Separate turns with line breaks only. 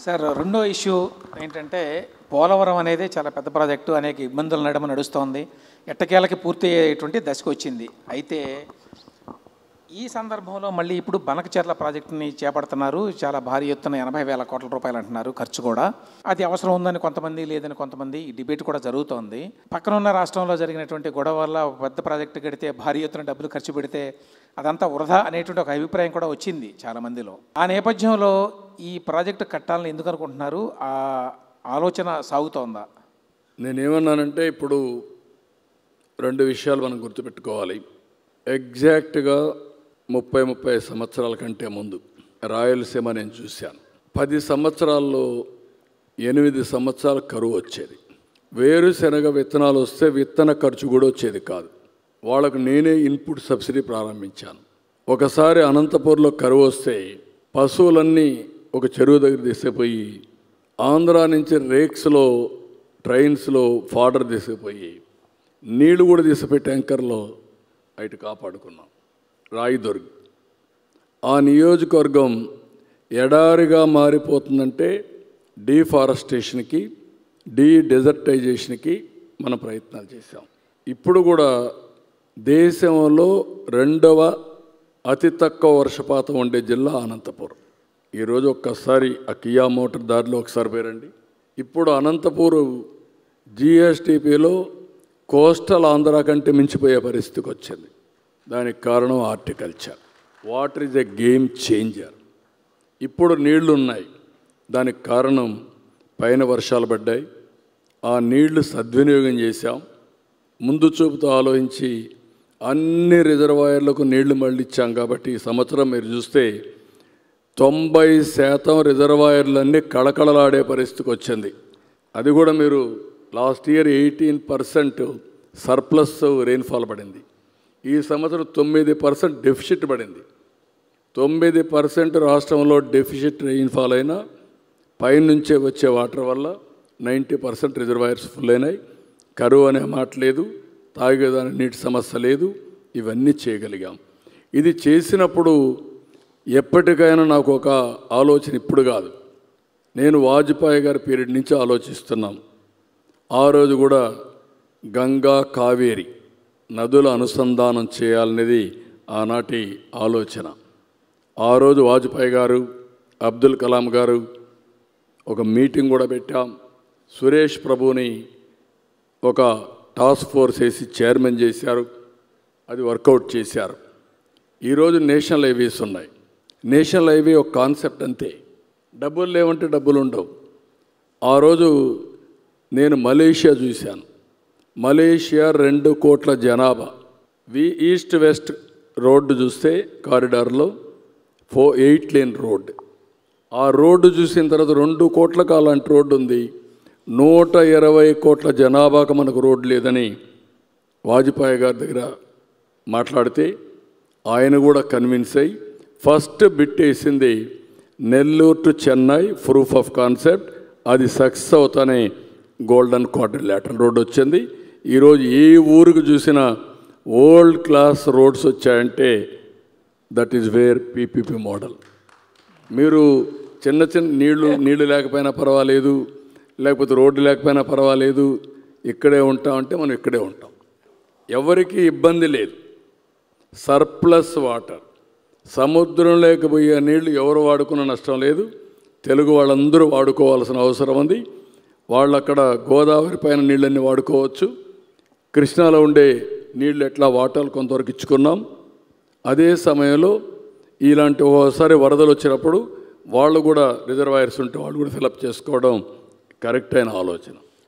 Sir రెండో issue ఏంటంటే పోలవరం అనేది చాలా పెద్ద ప్రాజెక్టు, అనేక ఇబ్బందుల నడుమ నడుస్తోంది, ఎట్టకేలకి పూర్తి అయ్యేటువంటి దశకు వచ్చింది. అయితే ఈ సందర్భంలో మళ్ళీ ఇప్పుడు బనకచెర్ల ప్రాజెక్టుని చేపడుతున్నారు. చాలా భారీ ఎత్తున 80,000 కోట్ల రూపాయలు అంటున్నారు ఖర్చు కూడా. అది అవసరం ఉందని కొంతమంది, లేదని కొంతమంది, ఈ డిబేట్ కూడా జరుగుతోంది. పక్కనున్న రాష్ట్రంలో జరిగినటువంటి గొడవ వల్ల పెద్ద ప్రాజెక్టు కడితే భారీ ఎత్తున డబ్బులు ఖర్చు పెడితే అదంతా వృధా అనేటువంటి ఒక అభిప్రాయం కూడా వచ్చింది చాలామందిలో. ఆ నేపథ్యంలో ఈ ప్రాజెక్టు కట్టాలని ఎందుకు అనుకుంటున్నారు? ఆ ఆలోచన సాగుతోందా?
నేనేమన్నానంటే ఇప్పుడు రెండు విషయాలు మనం గుర్తుపెట్టుకోవాలి. ఎగ్జాక్ట్గా 30 సంవత్సరాల కంటే ముందు రాయలసీమ నేను చూశాను. 10 సంవత్సరాల్లో 8 సంవత్సరాల కరువు వచ్చేది. వేరుశెనగ విత్తనాలు వస్తే విత్తన ఖర్చు కూడా వచ్చేది కాదు. వాళ్ళకు నేనే ఇన్పుట్ సబ్సిడీ ప్రారంభించాను. ఒకసారి అనంతపూర్లో కరువు వస్తే పశువులన్నీ ఒక చెరువు దగ్గర తీసుకుపోయి ఆంధ్ర నుంచి రేక్స్లో ట్రైన్స్లో ఫాడర్ తీసుకుపోయి నీళ్లు కూడా తీసుకుపోయి ట్యాంకర్లో బయట కాపాడుకున్నాం. రాయదుర్గ్ ఆ నియోజకవర్గం ఎడారిగా మారిపోతుందంటే డీఫారెస్టేషన్కి, డెజర్టైజేషన్కి మనం ప్రయత్నాలు చేశాం. ఇప్పుడు కూడా దేశంలో 2వ అతి తక్కువ వర్షపాతం ఉండే జిల్లా అనంతపురం. ఈరోజు ఒక్కసారి ఆ కియా మోటార్ దారిలో ఒకసారి పోరండి. ఇప్పుడు అనంతపూర్ జిఎస్టిపిలో కోస్టల్ ఆంధ్ర కంటే మించిపోయే పరిస్థితికి వచ్చింది. దానికి కారణం horticulture. Water is a game changer. ఇప్పుడు నీళ్లు ఉన్నాయి, దానికి కారణం పైన వర్షాలు పడ్డాయి, ఆ నీళ్లు సద్వినియోగం చేశాం. ముందు చూపుతో ఆలోచించి అన్ని రిజర్వాయర్లకు నీళ్లు మళ్ళించాం. కాబట్టి ఈ సంవత్సరం మీరు చూస్తే 90% రిజర్వాయర్లన్నీ కళకళలాడే పరిస్థితికి వచ్చింది. అది కూడా మీరు లాస్ట్ ఇయర్ 18% సర్ప్లస్ రెయిన్ఫాల్ పడింది. ఈ సంవత్సరం 9% డెఫిసిట్ పడింది. 9% రాష్ట్రంలో డెఫిసిట్ రెయిన్ఫాల్ అయినా పైనుంచే వచ్చే వాటర్ వల్ల 90% రిజర్వాయర్స్ ఫుల్ అయినాయి. కరువు అనే మాట లేదు, తాగేదాని నీటి సమస్య లేదు. ఇవన్నీ చేయగలిగాం. ఇది చేసినప్పుడు ఎప్పటికైనా నాకు ఒక ఆలోచన, ఇప్పుడు కాదు, నేను వాజ్పేయి గారి పీరియడ్ నుంచి ఆలోచిస్తున్నాం. ఆ రోజు కూడా గంగా కావేరి నదుల అనుసంధానం చేయాలనేది ఆనాటి ఆలోచన. ఆ రోజు వాజ్పేయి గారు, అబ్దుల్ కలాం గారు ఒక మీటింగ్ కూడా పెట్టాం. సురేష్ ప్రభుని ఒక టాస్క్ ఫోర్స్ వేసి చైర్మన్ చేశారు. అది వర్కౌట్ చేశారు. ఈరోజు నేషనల్ హైవేస్ ఉన్నాయి. నేషనల్ హైవే ఒక కాన్సెప్ట్ అంతే. డబ్బులు లేవంటే డబ్బులు ఉండవు. ఆ రోజు నేను మలేషియా చూశాను. మలేషియా 2 కోట్ల జనాభా. ఈస్ట్ వెస్ట్ రోడ్డు చూస్తే కారిడార్లో 8 లేన్ రోడ్డు. ఆ రోడ్డు చూసిన తర్వాత 2 కోట్లకు అలాంటి రోడ్డు ఉంది. 120 కోట్ల జనాభాకు మనకు రోడ్డు లేదని వాజ్పేయి గారి దగ్గర మాట్లాడితే ఆయన కూడా కన్విన్స్ అయ్యి ఫస్ట్ బిట్ వేసింది Nellore to Chennai proof of concept. అది సక్సెస్ అవుతానే గోల్డెన్ క్వాడ్రిలేటరల్ రోడ్ వచ్చింది. ఈరోజు ఏ ఊరికి చూసినా వరల్డ్ క్లాస్ రోడ్స్ వచ్చాయంటే that is where PPP model. మీరు చిన్న నీళ్లు లేకపోయినా పర్వాలేదు, లేకపోతే రోడ్డు లేకపోయినా పర్వాలేదు, ఇక్కడే ఉంటామంటే మనం ఇక్కడే ఉంటాం. ఎవరికి ఇబ్బంది లేదు. సర్ప్లస్ వాటర్, సముద్రం లేకపోయే నీళ్లు ఎవరు వాడుకున్న నష్టం లేదు. తెలుగు వాళ్ళందరూ వాడుకోవాల్సిన అవసరం ఉంది. వాళ్ళు అక్కడ గోదావరి పైన నీళ్ళన్నీ వాడుకోవచ్చు. కృష్ణాలో ఉండే నీళ్ళు ఎట్లా వాటాలు కొంతవరకు ఇచ్చుకున్నాం. అదే సమయంలో ఇలాంటి ఒకసారి వరదలు వచ్చినప్పుడు వాళ్ళు కూడా రిజర్వాయర్స్ ఉంటే వాళ్ళు కూడా ఫిలప్ చేసుకోవడం కరెక్ట్ అయిన ఆలోచన.